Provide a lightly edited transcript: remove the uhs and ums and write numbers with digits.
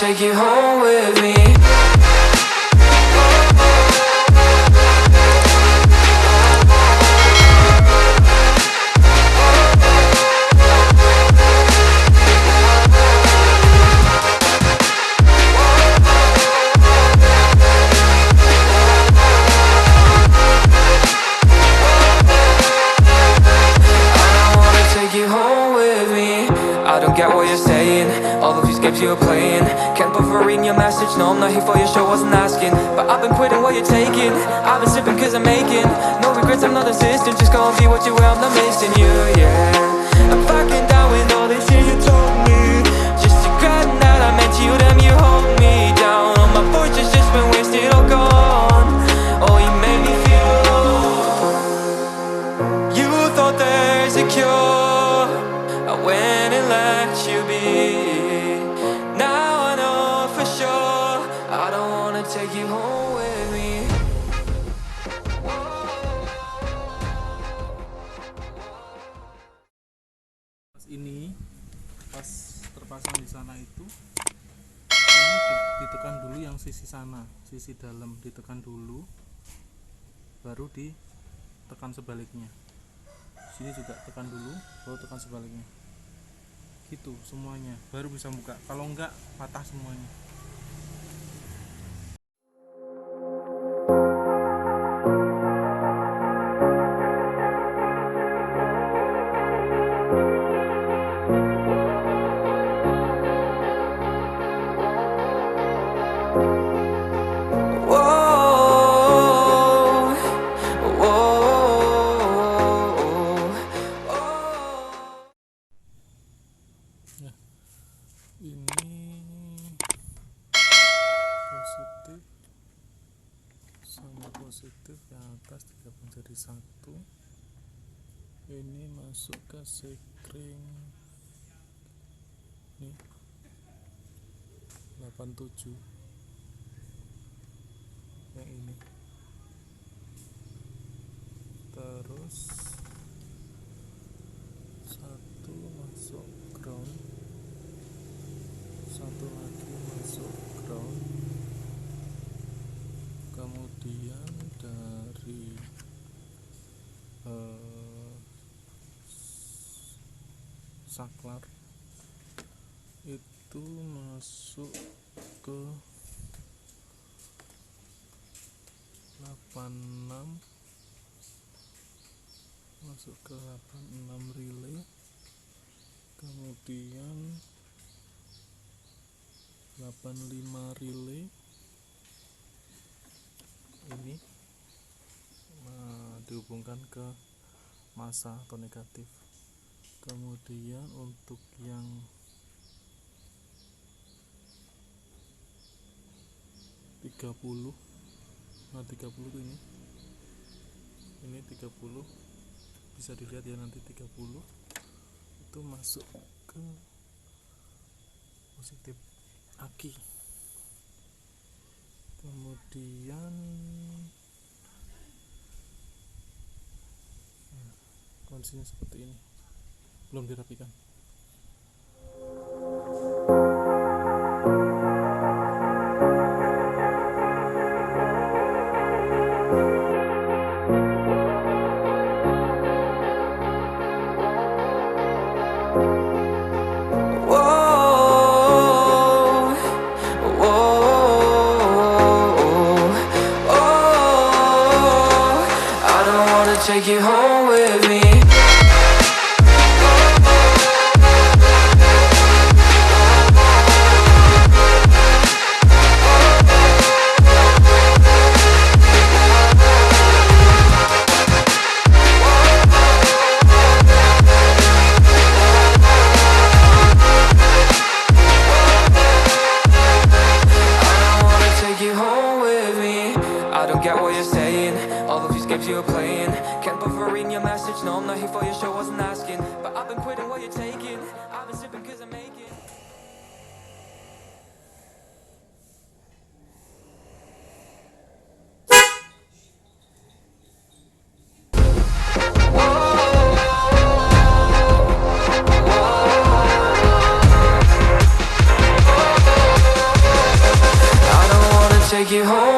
take you home with me. You're playing, can't bother reading your message. No, I'm not here for your show, wasn't asking. But I've been quitting what you're taking. I've been sipping cause I'm making no regrets, I'm not insistent. Just go and be what you were, I'm not missing you, yeah. I'm fucking down with all this shit you told me. Just regretting that I meant you, damn you hold me down. All my fortune's just been wasted or gone. Oh, you made me feel alone. You thought there's a cure, I went and let you be. Take you home with me. Pas ini, pas terpasang di sana itu, ini ditekan dulu yang sisi sana, sisi dalam ditekan dulu, baru ditekan sebaliknya. Sini juga tekan dulu, baru tekan sebaliknya. Gitu semuanya, baru bisa buka. Kalau enggak, patah semuanya. Positif yang atas digabung jadi satu. Ini masuk ke sekring nih 87 yang ini, terus satu masuk ground, satu lagi masuk ground. Kemudian dari saklar itu masuk ke 86, masuk ke 86 relay, kemudian 85 relay ini dihubungkan ke massa atau negatif. Kemudian untuk yang tiga puluh tuh ini 30 bisa dilihat ya, nanti 30 itu masuk ke positif aki. Kemudian kondisinya seperti ini, belum dirapikan. Take you home with me. You're playing, can't bother reading your message. No, I'm not here for your show, wasn't asking. But I've been quitting what you're taking. I've been sipping cause I'm making. take you home.